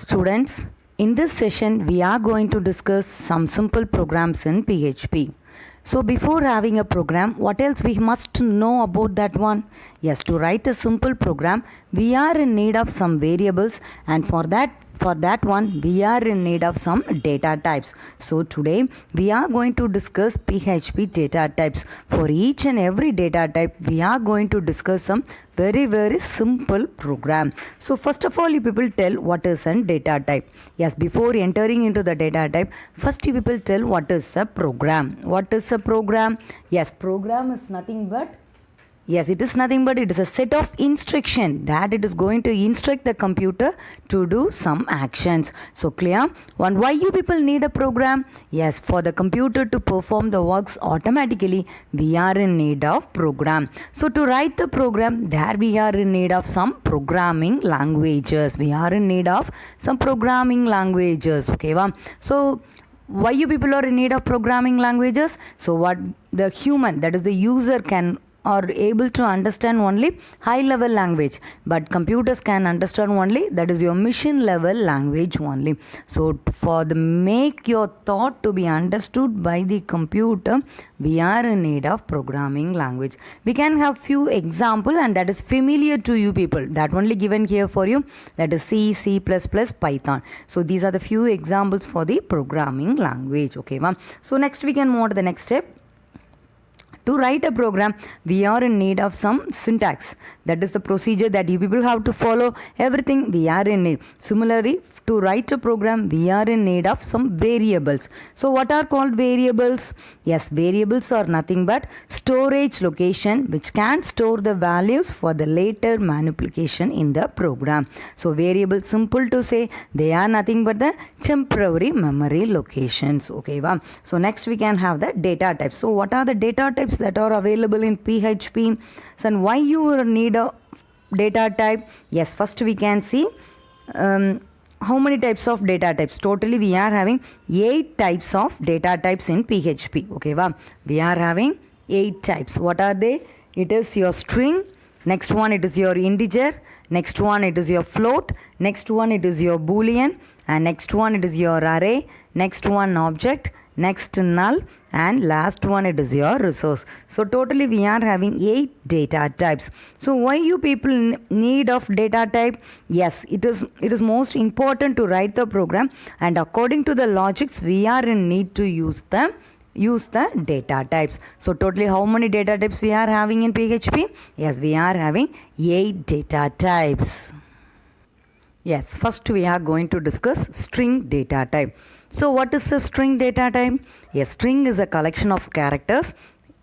Students, in this session we are going to discuss some simple programs in PHP. So before having a program, what else we must know about that one? Yes, to write a simple program, we are in need of some variables, and for that one we are in need of some data types. So today we are going to discuss PHP data types. For each and every data type we are going to discuss some very simple program. So first of all, you people tell what is a data type. Yes, before entering into the data type, first you people tell what is a program. What is a program? Yes, program is nothing but it is a set of instruction that it is going to instruct the computer to do some actions. So clear? Why you people need a program? Yes, for the computer to perform the works automatically, we are in need of program. So to write the program, there we are in need of some programming languages. Okay, so why you people are in need of programming languages? So what the human, that is the user, can are able to understand only high level language, but computers can understand only, that is your machine level language only. So for the make your thought to be understood by the computer, we are in need of programming language. We can have few example, and that is familiar to you people, that only given here for you, that is C++, Python. So these are the few examples for the programming language. Okay, ma'am. So next we can move on to the next step. To write a program, we are in need of some syntax. That is the procedure that you people have to follow. Everything we are in need. Similarly, to write a program, we are in need of some variables. So what are called variables? Yes, variables are nothing but storage location which can store the values for the later manipulation in the program. So variables, simple to say, they are nothing but the temporary memory locations. Okay, wow. So next we can have the data types. So what are the data types that are available in PHP? So and why you need a data type? Yes, first we can see how many types of data types. Totally we are having 8 types of data types in PHP. Okay, wow. We are having 8 types. What are they? It is your string. Next one, it is your integer. Next one, it is your float. Next one, it is your boolean. And next one, it is your array. Next one, object. Next, null. And last one, it is your resource. So totally we are having 8 data types. So why you people need of data type? Yes, it is most important to write the program, and according to the logics we are in need to use the data types. So totally how many data types we are having in PHP? Yes, we are having 8 data types. Yes, first we are going to discuss string data type. So what is the string data type? A string is a collection of characters.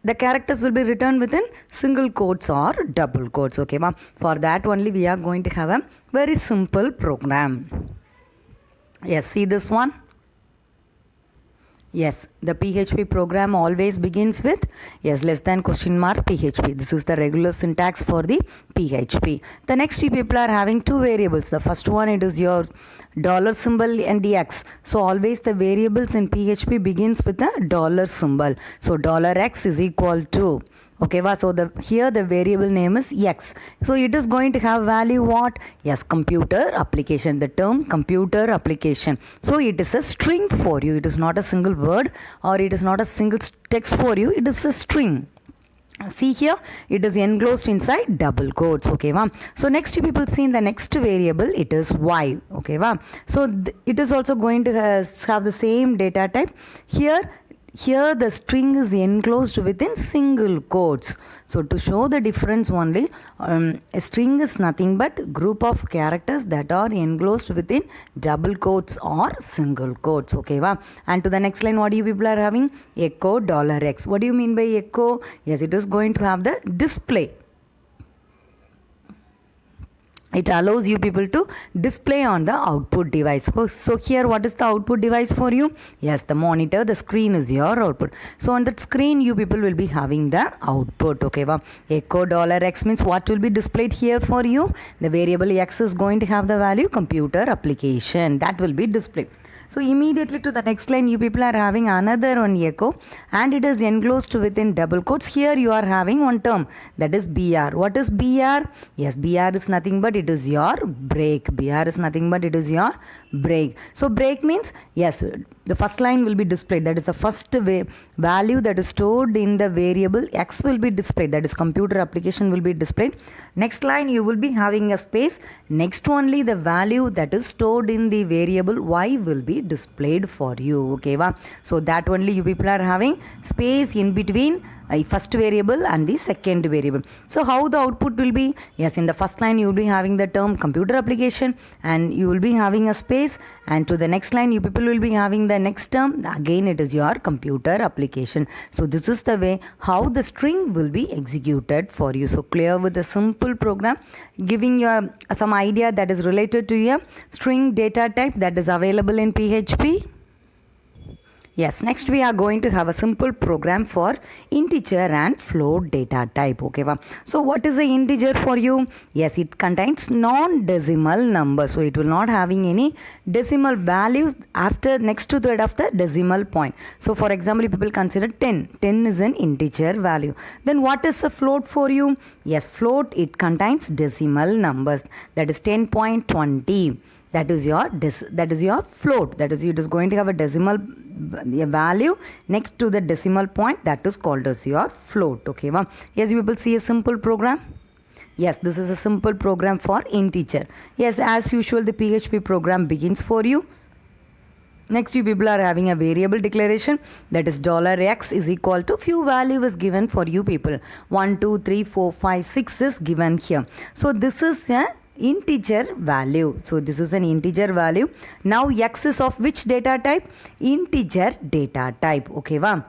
The characters will be written within single quotes or double quotes. Okay, ma'am. For that only we are going to have a very simple program. Yes, see this one. Yes, the PHP program always begins with less than question mark PHP. This is the regular syntax for the PHP. The next you people are having 2 variables. The first one, it is your dollar symbol and the x. So always the variables in PHP begins with a dollar symbol. So $x is equal to, okay, so here the variable name is x. So it is going to have value what? Yes, computer application. The term computer application. So it is a string for you. It is not a single word, or it is not a single text for you. It is a string. See here, it is enclosed inside double quotes. Okay, wow. So next you people see in the next variable, it is y. Okay, wow. So it is also going to have the same data type. Here the string is enclosed within single quotes. So to show the difference only, a string is nothing but group of characters that are enclosed within double quotes or single quotes. Okay, wow. And to the next line, what you people are having? Echo $x. What do you mean by echo? Yes, it is going to have the display. It allows you people to display on the output device. So here what is the output device for you? Yes, the monitor, the screen is your output. So on that screen you people will be having the output. Okay, wow. Echo $x means what will be displayed here for you? The variable x is going to have the value computer application. That will be displayed. So immediately to the next line, you people are having another one echo, and it is enclosed within double quotes. Here you are having one term, that is BR. What is BR? Yes, BR is nothing but it is your break. BR is nothing but it is your break. So break means, yes, the first line will be displayed, that is the first value that is stored in the variable X will be displayed, that is computer application will be displayed. Next line you will be having a space, next only the value that is stored in the variable Y will be displayed for you. Okay va? So that only you people are having space in between first variable and the second variable. So how the output will be? Yes, in the first line you will be having the term computer application and you will be having a space, and to the next line you people will be having the next term, again it is your computer application. So this is the way how the string will be executed for you. So clear with a simple program giving you some idea that is related to your string data type that is available in PHP. Yes, next we are going to have a simple program for integer and float data type. Okay, va? So what is the integer for you? Yes, it contains non-decimal number. So it will not having any decimal values after next to that of the decimal point. So for example, people consider 10. 10 is an integer value. Then what is the float for you? Yes, float, it contains decimal numbers. That is 10.20. That is your float. That is, it is going to have a decimal value next to the decimal point, that is called as your float. Okay, wow. Yes, you will see a simple program. Yes, this is a simple program for integer. Yes, as usual the PHP program begins for you. Next, you people are having a variable declaration, that is $x is equal to few value is given for you people. 1, 2, 3, 4, 5, 6 is given here. So this is a integer value. So this is an integer value. Now X is of which data type? Integer data type. Okay, va?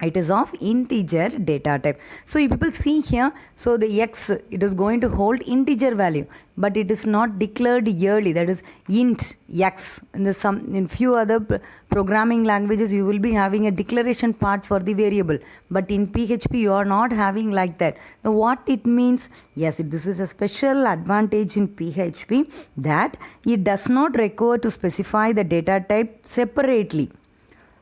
It is of integer data type. So you people see here, so the X, it is going to hold integer value, but it is not declared yearly, that is int X. In few other programming languages you will be having a declaration part for the variable, but in PHP you are not having like that. Now what it means? Yes, this is a special advantage in PHP, that it does not require to specify the data type separately.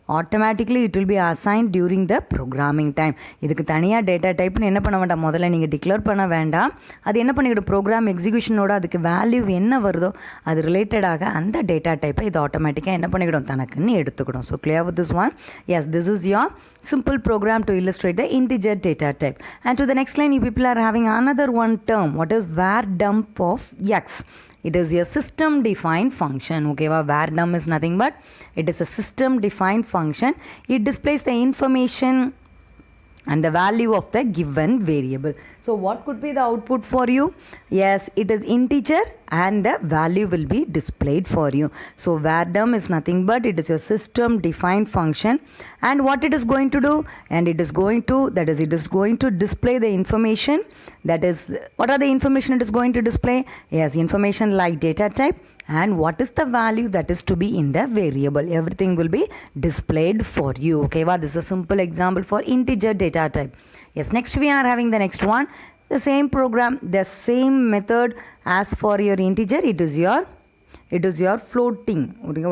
Automatically it will be assigned during the programming time. இதுக்கு தனியாக data டைப்னு என்ன பண்ண வேண்டாம், முதல்ல நீங்கள் declare பண்ண வேண்டாம். அது என்ன பண்ணிக்கிடும், ப்ரோக்ராம் எக்ஸிக்யூஷனோட அதுக்கு வேல்யூ என்ன வருதோ அது ரிலேட்டடாக அந்த டேட்டா டைப்பை இது ஆட்டோமேட்டிக்காக என்ன பண்ணிக்கிடும், தனக்குன்னு எடுத்துக்கிடும். So clear with this one. Yes, this is your simple program to illustrate the integer data type. And to the next line, you people are having another one term. What is var dump of X? It is your system defined function. Okay, var dump is nothing but it is a system defined function. It displays the information and the value of the given variable. So what could be the output for you? Yes, it is integer and the value will be displayed for you. So var_dump is nothing but it is your system defined function, and what it is going to do, and it is going to, that is, it is going to display the information. That is, what are the information it is going to display? Yes, information like data type and what is the value that is to be in the variable. Everything will be displayed for you. Okay, well, this is a simple example for integer data type. Yes, next we are having the next one. The same program, the same method as for your integer. It is your floating. Okay,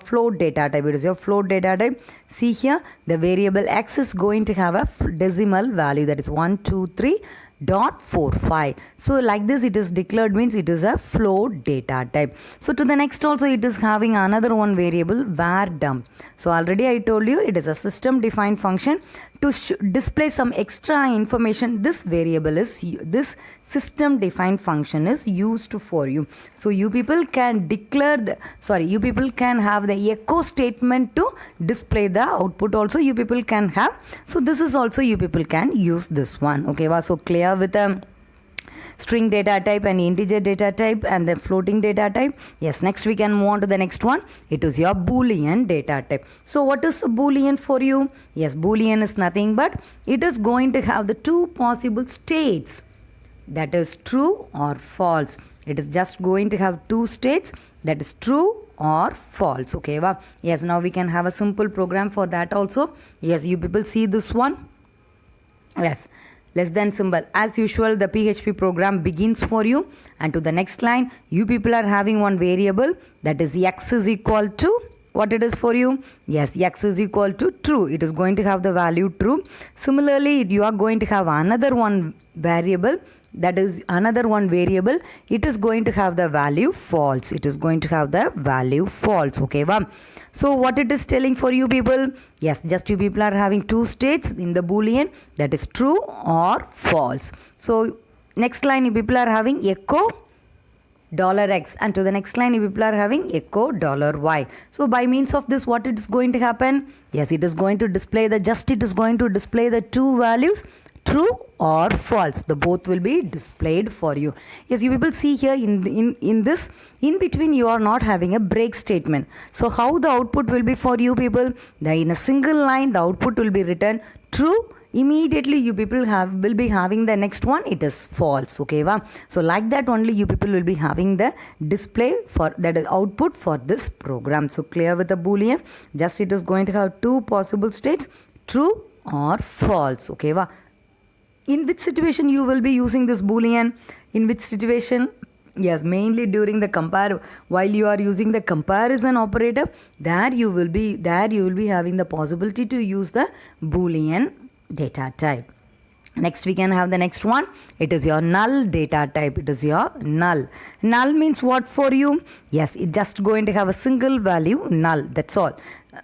float data type. It is your float data type. See here, the variable X is going to have a decimal value, that is 123.45. So like this it is declared, means it is a float data type. So to the next also it is having another one variable, var dump. So already I told you it is a system defined function to display some extra information. This variable is, this system defined function is used for you. So you people can declare the, you people can have the echo statement to display the output also you people can have. So this is also you people can use this one. Okay, so clear with the string data type and integer data type and the floating data type. Yes, next we can move on to the next one. It is your boolean data type. So what is a boolean for you? Yes, boolean is nothing but it is going to have the two possible states, that is true or false. It is just going to have two states, that is true or false. Okay, wow. Yes, now we can have a simple program for that also. Yes, you people see this one. Yes, less than symbol. As usual, the PHP program begins for you, and to the next line, you people are having one variable, that is X is equal to what it is for you? Yes, x is equal to true. It is going to have the value true. Similarly, you are going to have another one variable, that is another one variable. It is going to have the value false. It is going to have the value false. Okay, wow. So what it is telling for you people? Yes, just you people are having two states in the boolean, that is true or false. So next line you people are having echo $x, and to the next line you people are having echo $y. So by means of this, what it is going to happen? Yes, it is going to display the two values, true or false. The both will be displayed for you. Yes, you people see here in this, in between you are not having a break statement. So how the output will be for you people? In a single line the output will be written true. Immediately you people will be having the next one, it is false. Okay, wow. So like that only you people will be having the display for that is output for this program. So clear with the boolean? Just it is going to have two possible states, true or false. Okay, wow. In which situation you will be using this boolean? In which situation? Yes, mainly during the while you are using the comparison operator, there you will be having the possibility to use the boolean data type. Next we can have the next one. It is your null data type. It is your null. Null means what for you? Yes, it just going to have a single value, null. That's all.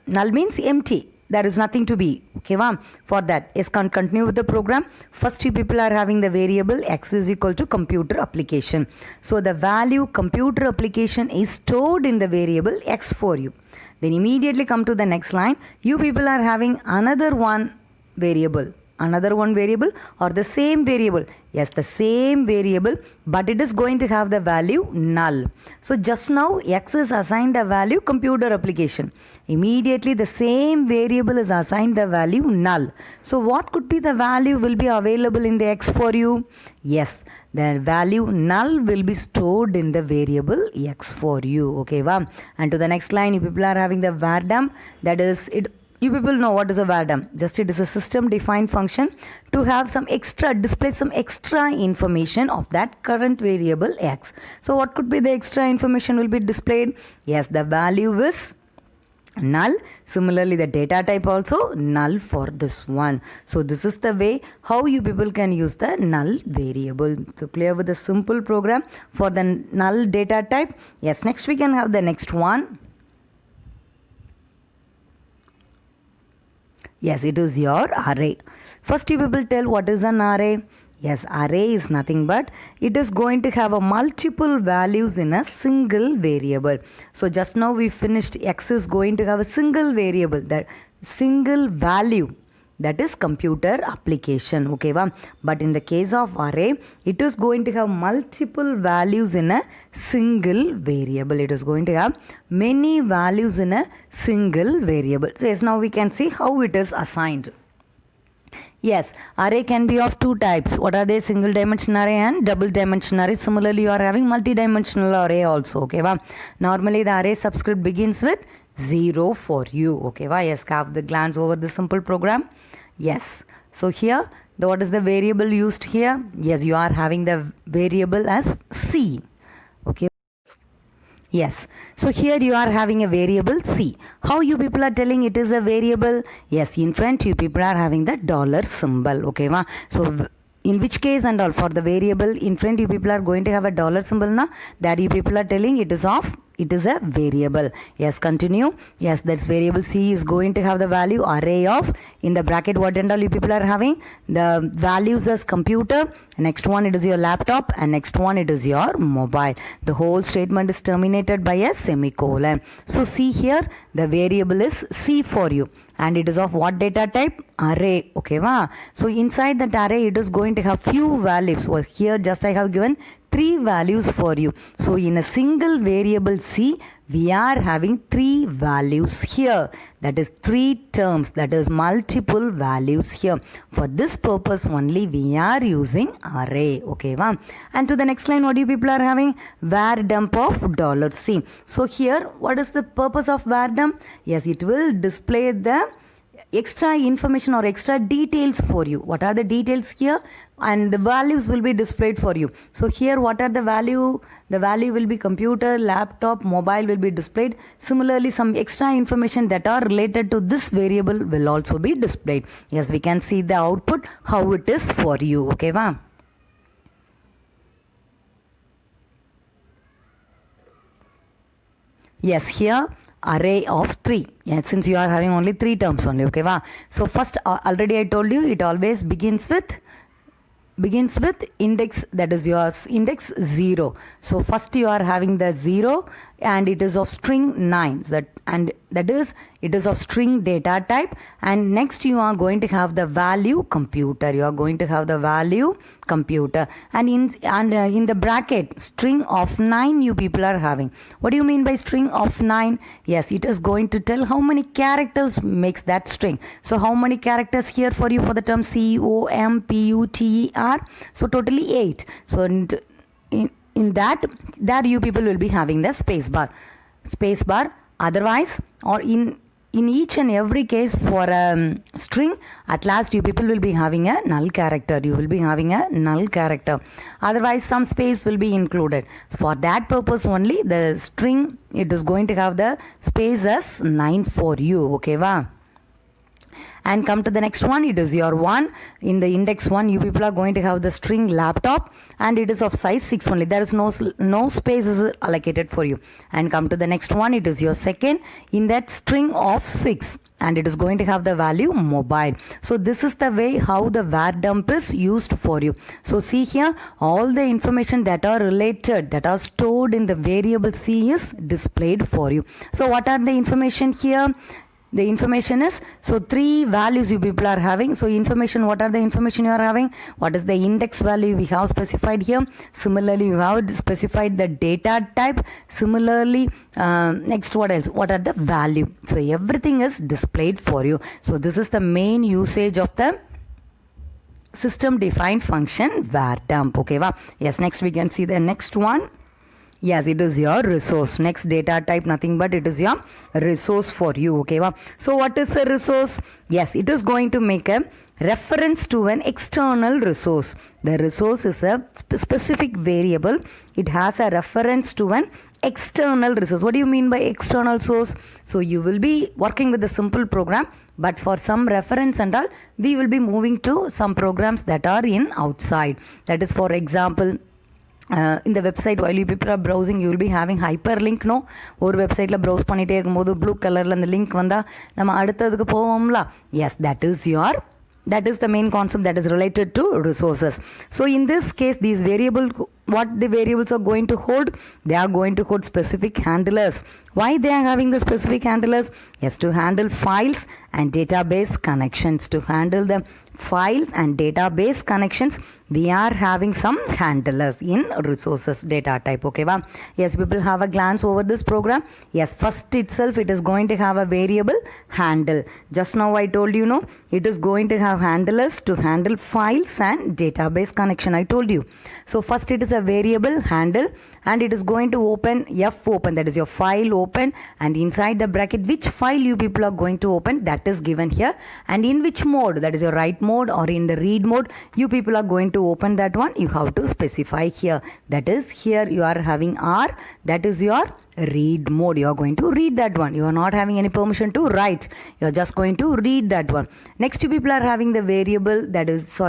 Null means empty. There is nothing to be. Okay, wow. For that, yes, continue with the program. First you people are having the variable x is equal to computer application. So the value computer application is stored in the variable x for you. Then immediately come to the next line. You people are having another one variable or the same variable. Yes, the same variable, but it is going to have the value null. So just now x is assigned a value computer application. Immediately the same variable is assigned the value null. So what could be the value will be available in the x for you? Yes, the value null will be stored in the variable x for you. Okay, wow. And to the next line, you people are having the vardum, that is it. You people know what is a vardum. Just it is a system defined function to have some extra, display some extra information of that current variable x. So what could be the extra information will be displayed? Yes, the value is null. Similarly, the data type also null for this one. So this is the way how you people can use the null variable. So clear with the simple program for the null data type. Yes, next we can have the next one. Yes, it is your array. First you people tell what is an array. Yes, array is nothing but it is going to have a multiple values in a single variable. So just now we finished x is going to have a single variable, that single value, that is computer application. Okay, wow. But in the case of array, it is going to have multiple values in a single variable. It is going to have many values in a single variable. So yes, now we can see how it is assigned. Yes, array can be of two types. What are they? Single dimensional array and double dimensional array. Similarly, you are having multi-dimensional array also. Okay, wow. Normally the array subscript begins with 0 for you. Okay, wow. Yes, have the glance over the simple program. Yes. So here, what is the variable used here? Yes, you are having the variable as C. Okay. Yes. So here you are having a variable C. How you people are telling it is a variable? Yes, in front you people are having the dollar symbol. Okay, ma? So in which case and all for the variable in front you people are going to have a dollar symbol na, that you people are telling it is of, it is a variable. Yes, continue. Yes, that's variable C is going to have the value array of, in the bracket what and all you people are having, the values as computer, next one it is your laptop, and next one it is your mobile. The whole statement is terminated by a semicolon. So see here, the variable is C for you, and it is of what data type? Array. Okay, wow. So inside that array it is going to have few values. Well, here just I have given 3 values for you. So in a single variable C, we are having 3 values here. That is 3 terms, that is multiple values here. For this purpose only we are using array. Okay, wow. And to the next line, what you people are having? Var dump of $C. So here, what is the purpose of var dump? Yes, it will display the extra information or extra details for you. What are the details here? And the values will be displayed for you. So here what are the value? The value will be computer, laptop, mobile will be displayed. Similarly, some extra information that are related to this variable will also be displayed. Yes, we can see the output, how it is for you. Okay, va? Yes, here array of 3. Yeah, since you are having only 3 terms only. Okay, va? So first, already I told you, it always begins with index, that is yours, index 0. So first you are having the 0 and it is of string 9, that is it is of string data type, and next you are going to have the value computer. You are going to have the value computer, and in the bracket string of 9 you people are having. What do you mean by string of 9? Yes, it is going to tell how many characters makes that string. So how many characters here for you for the term COMPUTER? So totally 8. So in that you people will be having the space bar. Otherwise, or in each and every case for a string, at last you people will be having a null character. You will be having a null character. Otherwise, some space will be included. So for that purpose only, the string, it is going to have the space as 9 for you. Okay, va? And come to the next one, it is your 1. In the index 1, you people are going to have the string laptop, and it is of size 6 only. There is no spaces allocated for you. And come to the next one, it is your second, in that string of 6, and it is going to have the value mobile. So this is the way how the var dump is used for you. So see here, all the information that are related, that are stored in the variable C is displayed for you. So what are the information here? The information is, so 3 values you people are having. So information, what are the information you are having? What is the index value we have specified here? Similarly, you have specified the data type. Similarly, next what else? What are the value? So everything is displayed for you. So this is the main usage of the system defined function var dump. Okay, va? Yes, next we can see the next one. Yes, it is your resource. Next data type, nothing but it is your resource for you. Okay, va? So what is a resource? Yes, it is going to make a reference to an external resource. The resource is a specific variable. It has a reference to an external resource. What do you mean by external source? So you will be working with a simple program, but for some reference and all, we will be moving to some programs that are in outside. That is, for example, in the website, while you people are browsing, you will be having hyperlink. No, ஒரு வெப்சைட்ல browse பண்ணிட்டே இருக்கும்போது blue கலர்ல அந்த link வந்தா நம்ம அடுத்ததுக்கு போவோம்ல. Yes, that is the main concept that is related to resources. So in this case, these variables, what the variables are going to hold? They are going to hold specific handlers. Why they are having the specific handlers? Yes, to handle files and database connections. To handle the files and database connections, we are having some handlers in resources data type. Okay, va? Yes, people have a glance over this program. Yes, first itself it is going to have a variable handle. Just now I told you, no, it is going to have handlers to handle files and database connection. I told you. So first it is a variable handle, and it is going to open fopen, that is your file open, and inside the bracket which file you people are going to open, that is given here, and in which mode, that is your write mode or in the read mode, you people are going to open that one. You have to specify here. That is, here you are having R, that is your read mode. You are going to read that one. You are not having any permission to write. You are just going to read that one. Next, you people are having the variable, that is,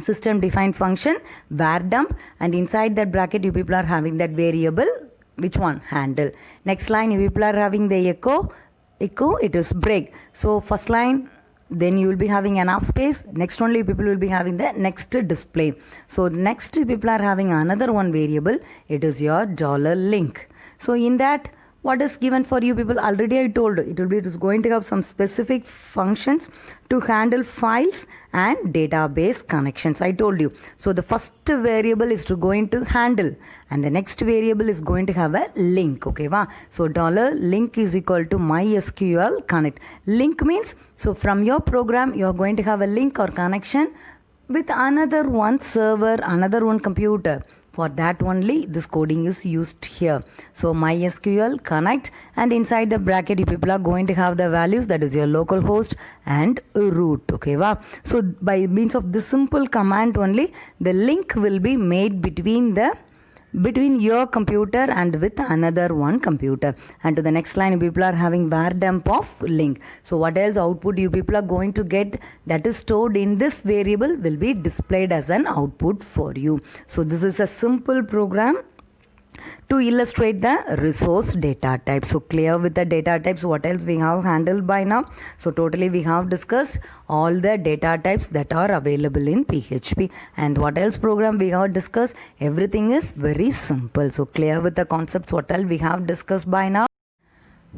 system defined function var dump, and inside that bracket you people are having that variable, which one? Handle. Next line you people are having the echo, it is break. So first line, then you will be having enough space. Next only people will be having the next display. So next people are having another one variable, it is your $link. So in that, what is given for you people? Already I told it is going to have some specific functions to handle files and database connections. I told you. So the first variable is going to handle, and the next variable is going to have a link. Okay, va? So $link is equal to MySQL connect. Link means, so from your program you are going to have a link or connection with another one server, another one computer. For that only this coding is used here. So MySQL connect, and inside the bracket you people are going to have the values, that is your local host and root. Okay, wow. So by means of this simple command only, the link will be made between your computer and with another one computer. And to the next line, you people are having var dump of link. So what else output you people are going to get that is stored in this variable will be displayed as an output for you. So this is a simple program to illustrate the resource data type. So clear with the data types. What else we have handled by now? So totally we have discussed all the data types that are available in PHP. And what else program we have discussed? Everything is very simple. So clear with the concepts. What else we have discussed by now?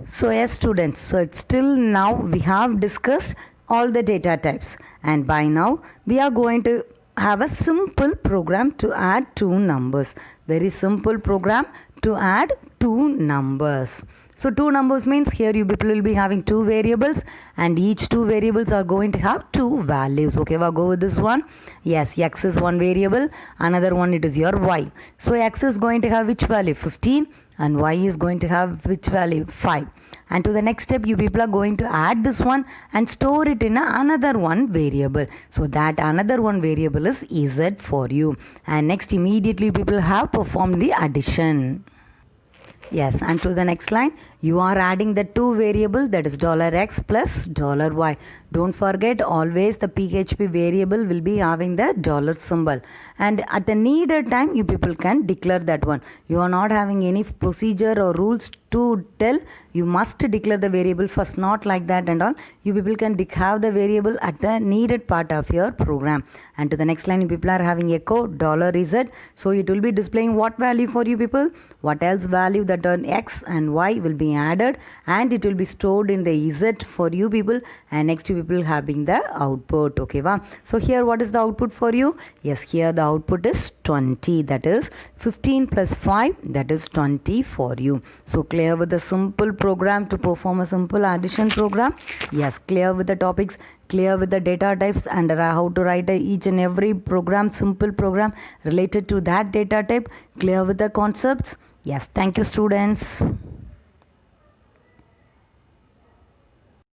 So yes students, so it's till now we have discussed all the data types, and by now we are going to have a simple program to add two numbers. Very simple program to add two numbers. So two numbers means here you people will be having two variables, and each two variables are going to have two values. Okay, we'll go with this one. Yes, x is one variable, another one it is your y. So x is going to have which value? 15, and y is going to have which value? 5. And to the next step you people are going to add this one and store it in another one variable. So that another one variable is z for you. And next immediately people have performed the addition. Yes, and to the next line, you are adding the two variable, that is $x plus $y. Don't forget, always the PHP variable will be having the dollar symbol. And at the needed time, you people can declare that one. You are not having any procedure or rules to tell. You must declare the variable first, not like that and all. You people can have the variable at the needed part of your program. And to the next line, you people are having echo $z. So it will be displaying what value for you people? What else value that on x and y will be added, and it will be stored in the z for you people, and next you people having the output. Okay, wow. So here what is the output for you? Yes, here the output is 20, that is 15 plus 5, that is 20 for you. So clear with the simple program to perform a simple addition program? Yes, clear with the topics, clear with the data types, and how to write each and every program, simple program related to that data type, clear with the concepts? Yes, thank you students.